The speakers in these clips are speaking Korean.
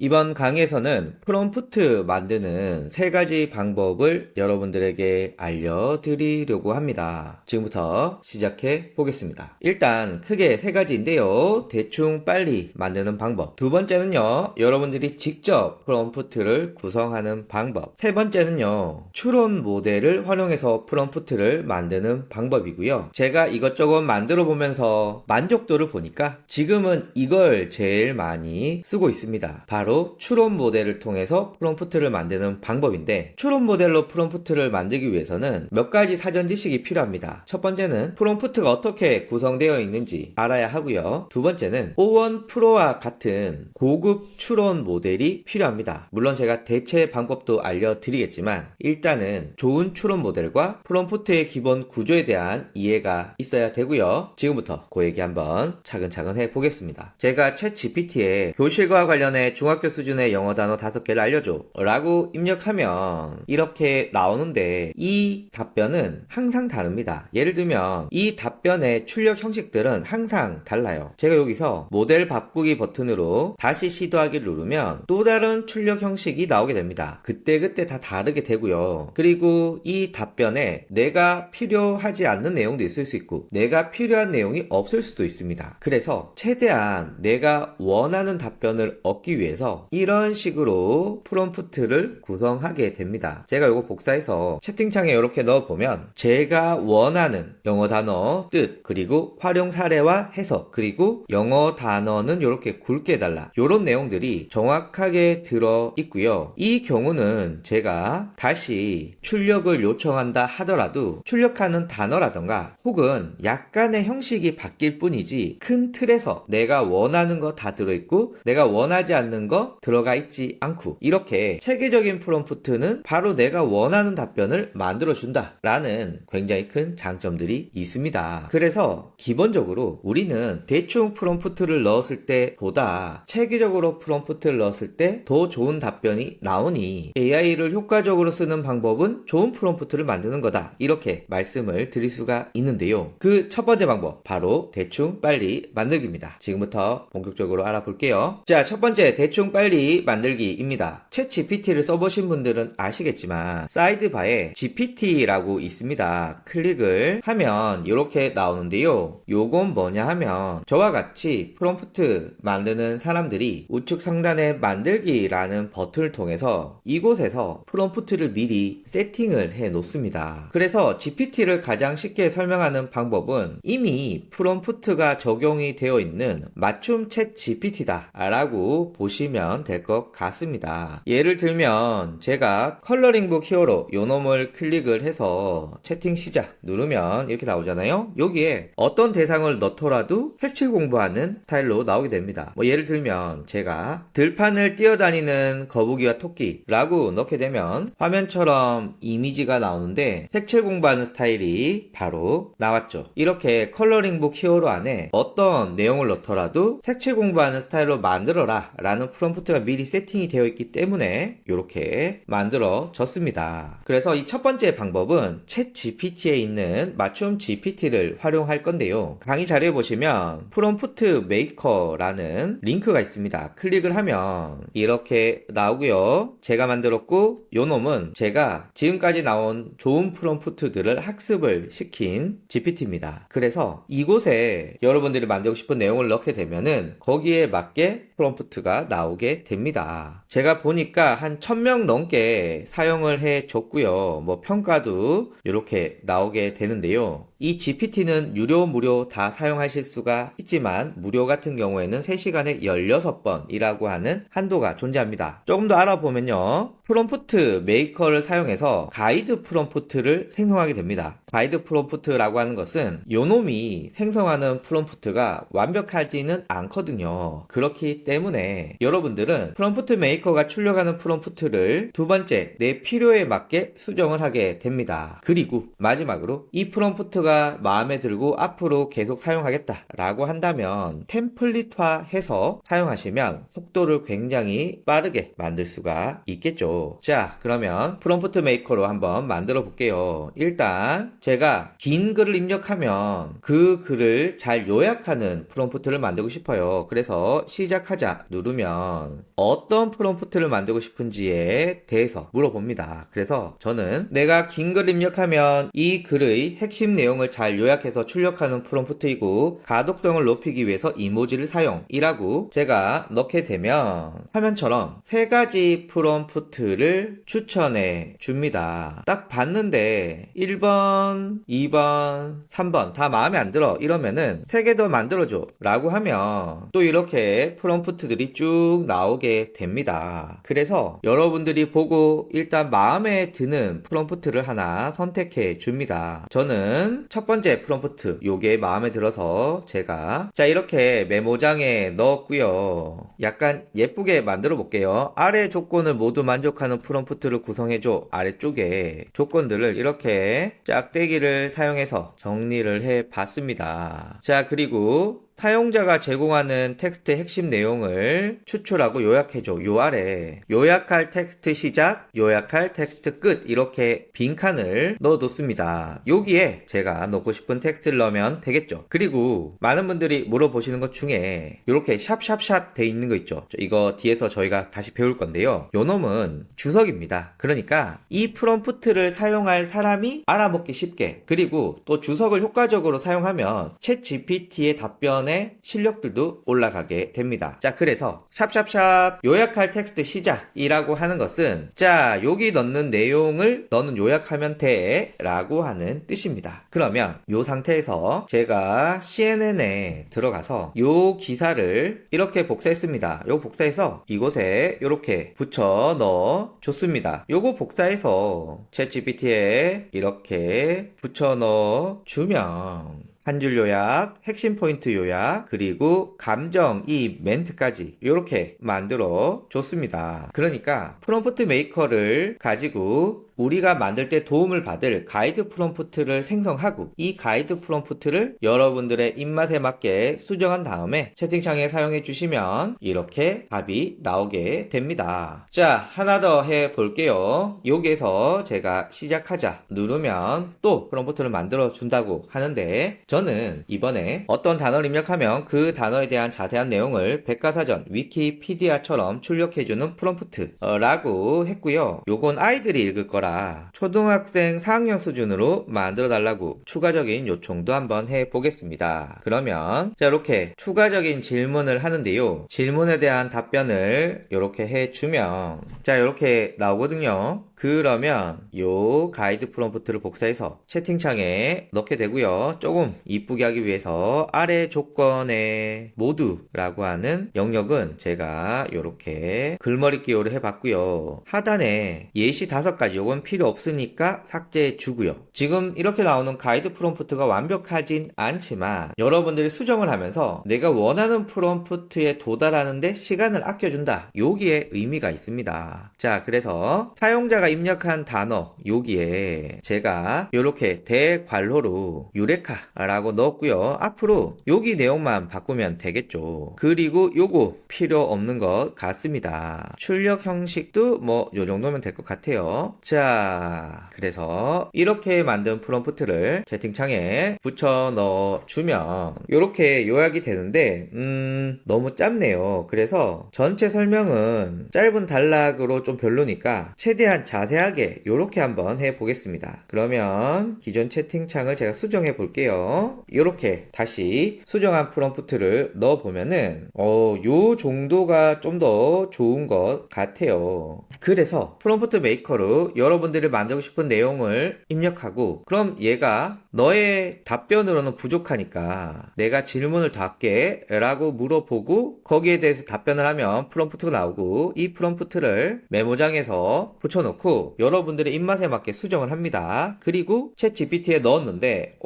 이번 강의에서는 프롬프트 만드는 세 가지 방법을 여러분들에게 알려드리려고 합니다. 지금부터 시작해 보겠습니다. 일단 크게 세 가지인데요. 대충 빨리 만드는 방법. 두 번째는요, 여러분들이 직접 프롬프트를 구성하는 방법. 세 번째는요, 추론 모델을 활용해서 프롬프트를 만드는 방법이고요. 제가 이것저것 만들어 보면서 만족도를 보니까 지금은 이걸 제일 많이 쓰고 있습니다. 바로 추론 모델을 통해서 프롬프트를 만드는 방법인데, 추론 모델로 프롬프트를 만들기 위해서는 몇 가지 사전 지식이 필요합니다. 첫 번째는 프롬프트가 어떻게 구성되어 있는지 알아야 하고요. 두 번째는 O1 프로와 같은 고급 추론 모델이 필요합니다. 물론 제가 대체 방법도 알려드리겠지만 일단은 좋은 추론 모델과 프롬프트의 기본 구조에 대한 이해가 있어야 되고요. 지금부터 그 얘기 한번 차근차근 해보겠습니다. 제가 챗 GPT에 교실과 관련해 중학교 수준의 영어 단어 5개를 알려줘 라고 입력하면 이렇게 나오는데, 이 답변은 항상 다릅니다. 예를 들면 이 답변의 출력 형식들은 항상 달라요. 제가 여기서 모델 바꾸기 버튼으로 다시 시도하기를 누르면 또 다른 출력 형식이 나오게 됩니다. 그때그때 다 다르게 되고요. 그리고 이 답변에 내가 필요하지 않는 내용도 있을 수 있고 내가 필요한 내용이 없을 수도 있습니다. 그래서 최대한 내가 원하는 답변을 얻기 위해서 이런 식으로 프롬프트를 구성하게 됩니다. 제가 이거 복사해서 채팅창에 이렇게 넣어보면 제가 원하는 영어 단어 뜻, 그리고 활용 사례와 해석, 그리고 영어 단어는 이렇게 굵게 해달라, 이런 내용들이 정확하게 들어 있고요. 이 경우는 제가 다시 출력을 요청한다 하더라도 출력하는 단어라던가 혹은 약간의 형식이 바뀔 뿐이지 큰 틀에서 내가 원하는 거 다 들어있고 내가 원하지 않는 거 들어가 있지 않고, 이렇게 체계적인 프롬프트는 바로 내가 원하는 답변을 만들어준다 라는 굉장히 큰 장점들이 있습니다. 그래서 기본적으로 우리는 대충 프롬프트를 넣었을 때 보다 체계적으로 프롬프트를 넣었을 때 더 좋은 답변이 나오니 AI를 효과적으로 쓰는 방법은 좋은 프롬프트를 만드는 거다, 이렇게 말씀을 드릴 수가 있는데요. 그 첫 번째 방법, 바로 대충 빨리 만들기입니다. 지금부터 본격적으로 알아볼게요. 자, 첫 번째 대충 빨리 만들기입니다. 챗 GPT를 써보신 분들은 아시겠지만 사이드바에 GPT라고 있습니다. 클릭을 하면 이렇게 나오는데요. 요건 뭐냐 하면 저와 같이 프롬프트 만드는 사람들이 우측 상단에 만들기라는 버튼을 통해서 이곳에서 프롬프트를 미리 세팅을 해 놓습니다. 그래서 GPT를 가장 쉽게 설명하는 방법은 이미 프롬프트가 적용이 되어 있는 맞춤 챗 GPT다 라고 보시면 될 것 같습니다. 예를 들면 제가 컬러링북 히어로 요 놈을 클릭을 해서 채팅 시작 누르면 이렇게 나오잖아요. 여기에 어떤 대상을 넣더라도 색칠 공부하는 스타일로 나오게 됩니다. 예를 들면 제가 들판을 뛰어다니는 거북이와 토끼라고 넣게 되면 화면처럼 이미지가 나오는데 색칠 공부하는 스타일이 바로 나왔죠. 이렇게 컬러링북 히어로 안에 어떤 내용을 넣더라도 색칠 공부하는 스타일로 만들어라 라는 프롬프트가 미리 세팅이 되어 있기 때문에 이렇게 만들어졌습니다. 그래서 이 첫 번째 방법은 챗 GPT에 있는 맞춤 GPT를 활용할 건데요. 강의 자료에 보시면 프롬프트 메이커라는 링크가 있습니다. 클릭을 하면 이렇게 나오고요. 제가 만들었고 요 놈은 제가 지금까지 나온 좋은 프롬프트들을 학습을 시킨 GPT입니다. 그래서 이곳에 여러분들이 만들고 싶은 내용을 넣게 되면은 거기에 맞게 프롬프트가 나오게 됩니다. 제가 보니까 한 1000명 넘게 사용을 해 줬고요. 평가도 이렇게 나오게 되는데요. 이 GPT는 유료, 무료 다 사용하실 수가 있지만 무료 같은 경우에는 3시간에 16번이라고 하는 한도가 존재합니다. 조금 더 알아보면요. 프롬프트 메이커를 사용해서 가이드 프롬프트를 생성하게 됩니다. 가이드 프롬프트라고 하는 것은 요놈이 생성하는 프롬프트가 완벽하지는 않거든요. 그렇기 때문에 여러분들은 프롬프트 메이커가 출력하는 프롬프트를 두 번째 내 필요에 맞게 수정을 하게 됩니다. 그리고 마지막으로 이 프롬프트가 마음에 들고 앞으로 계속 사용하겠다 라고 한다면 템플릿화 해서 사용하시면 속도를 굉장히 빠르게 만들 수가 있겠죠. 자, 그러면 프롬프트 메이커로 한번 만들어 볼게요. 일단 제가 긴 글을 입력하면 그 글을 잘 요약하는 프롬프트를 만들고 싶어요. 그래서 시작하자 누르면 어떤 프롬프트를 만들고 싶은지에 대해서 물어봅니다. 그래서 저는 내가 긴 글을 입력하면 이 글의 핵심 내용을 잘 요약해서 출력하는 프롬프트이고 가독성을 높이기 위해서 이모지를 사용이라고 제가 넣게 되면 화면처럼 세 가지 프롬프트를 추천해 줍니다. 딱 봤는데 1번, 2번, 3번 다 마음에 안 들어 이러면은 3개 더 만들어줘 라고 하면 또 이렇게 프롬프트들이 쭉 나오게 됩니다. 그래서 여러분들이 보고 일단 마음에 드는 프롬프트를 하나 선택해 줍니다. 저는 첫 번째 프롬프트 요게 마음에 들어서 제가 자 이렇게 메모장에 넣었고요. 약간 예쁘게 만들어 볼게요. 아래 조건을 모두 만족하는 프롬프트를 구성해줘. 아래쪽에 조건들을 이렇게 짝대기를 사용해서 정리를 해 봤습니다. 자 그리고 사용자가 제공하는 텍스트의 핵심 내용을 추출하고 요약해줘. 요 아래 요약할 텍스트 시작, 요약할 텍스트 끝 이렇게 빈칸을 넣어뒀습니다. 여기에 제가 넣고 싶은 텍스트를 넣으면 되겠죠. 그리고 많은 분들이 물어보시는 것 중에 이렇게 샵샵샵 돼 있는 거 있죠. 이거 뒤에서 저희가 다시 배울 건데요. 요 놈은 주석입니다. 그러니까 이 프롬프트를 사용할 사람이 알아먹기 쉽게 그리고 또 주석을 효과적으로 사용하면 챗 GPT의 답변 실력들도 올라가게 됩니다. 자 그래서 샵샵샵 요약할 텍스트 시작이라고 하는 것은 자 여기 넣는 내용을 너는 요약하면 돼 라고 하는 뜻입니다. 그러면 요 상태에서 제가 CNN에 들어가서 요 기사를 이렇게 복사했습니다. 요 복사해서 이곳에 이렇게 붙여 넣어 줬습니다. 요거 복사해서 챗GPT에 이렇게 붙여 넣어 주면 한 줄 요약, 핵심 포인트 요약, 그리고 감정이입 멘트까지 이렇게 만들어 줬습니다. 그러니까 프롬프트 메이커를 가지고 우리가 만들 때 도움을 받을 가이드 프롬프트를 생성하고 이 가이드 프롬프트를 여러분들의 입맛에 맞게 수정한 다음에 채팅창에 사용해 주시면 이렇게 답이 나오게 됩니다. 자 하나 더 해볼게요. 여기에서 제가 시작하자 누르면 또 프롬프트를 만들어 준다고 하는데 저는 이번에 어떤 단어를 입력하면 그 단어에 대한 자세한 내용을 백과사전, 위키피디아처럼 출력해주는 프롬프트라고 했고요. 요건 아이들이 읽을 거라 초등학생 4학년 수준으로 만들어 달라고 추가적인 요청도 한번 해보겠습니다. 그러면 자 이렇게 추가적인 질문을 하는데요. 질문에 대한 답변을 이렇게 해주면 자 이렇게 나오거든요. 그러면 요 가이드 프롬프트를 복사해서 채팅창에 넣게 되고요. 조금 이쁘게 하기 위해서 아래 조건에 모두라고 하는 영역은 제가 이렇게 글머리 기호를 해봤고요. 하단에 예시 5가지 요건 필요 없으니까 삭제해 주고요. 지금 이렇게 나오는 가이드 프롬프트가 완벽하진 않지만 여러분들이 수정을 하면서 내가 원하는 프롬프트에 도달하는데 시간을 아껴준다. 여기에 의미가 있습니다. 자 그래서 사용자가 입력한 단어 여기에 제가 이렇게 대괄호로 유레카라고 넣었고요. 앞으로 여기 내용만 바꾸면 되겠죠. 그리고 요거 필요 없는 것 같습니다. 출력 형식도 뭐 요 정도면 될 것 같아요. 자 그래서 이렇게 만든 프롬프트를 채팅창에 붙여 넣어주면 이렇게 요약이 되는데 너무 짧네요. 그래서 전체 설명은 짧은 단락으로 좀 별로니까 최대한 자세하게 이렇게 한번 해보겠습니다. 그러면 기존 채팅창을 제가 수정해 볼게요. 이렇게 다시 수정한 프롬프트를 넣어보면은 요 정도가 좀 더 좋은 것 같아요. 그래서 프롬프트 메이커로 여러분들이 만들고 싶은 내용을 입력하고 그럼 얘가 너의 답변으로는 부족하니까 내가 질문을 더 할게 라고 물어보고 거기에 대해서 답변을 하면 프롬프트가 나오고 이 프롬프트를 메모장에서 붙여놓고 여러분들의 입맛에 맞게 수정을 합니다. 그리고 챗 GPT에 넣었는데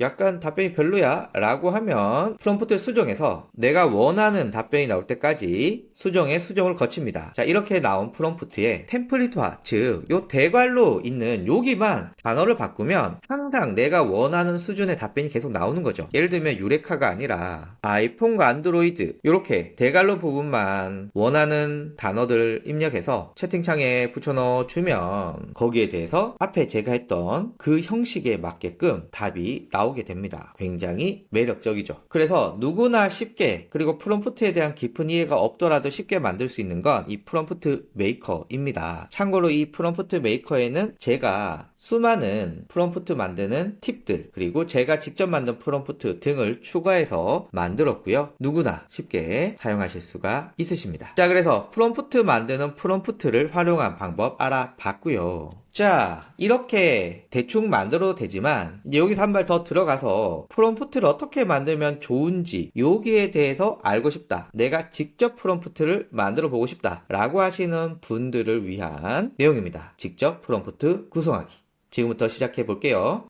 약간 답변이 별로야 라고 하면 프롬프트를 수정해서 내가 원하는 답변이 나올 때까지 수정에 수정을 거칩니다. 자, 이렇게 나온 프롬프트에 템플릿화, 즉 요 대괄로 있는 여기만 단어를 바꾸면 항상 내가 원하는 수준의 답변이 계속 나오는 거죠. 예를 들면 유레카가 아니라 아이폰과 안드로이드 이렇게 대괄로 부분만 원하는 단어들을 입력해서 채팅창에 붙여넣어 주면 거기에 대해서 앞에 제가 했던 그 형식에 맞게끔 답이 나오게 됩니다. 굉장히 매력적이죠. 그래서 누구나 쉽게, 그리고 프롬프트에 대한 깊은 이해가 없더라도 쉽게 만들 수 있는 건 이 프롬프트 메이커입니다. 참고로 이 프롬프트 메이커에는 제가 수많은 프롬프트 만드는 팁들, 그리고 제가 직접 만든 프롬프트 등을 추가해서 만들었고요. 누구나 쉽게 사용하실 수가 있으십니다. 자, 그래서 프롬프트 만드는 프롬프트를 활용한 방법 알아봤고요. 자, 이렇게 대충 만들어도 되지만 이제 여기서 한 발 더 들어가서 프롬프트를 어떻게 만들면 좋은지 여기에 대해서 알고 싶다, 내가 직접 프롬프트를 만들어 보고 싶다 라고 하시는 분들을 위한 내용입니다. 직접 프롬프트 구성하기. 지금부터 시작해 볼게요.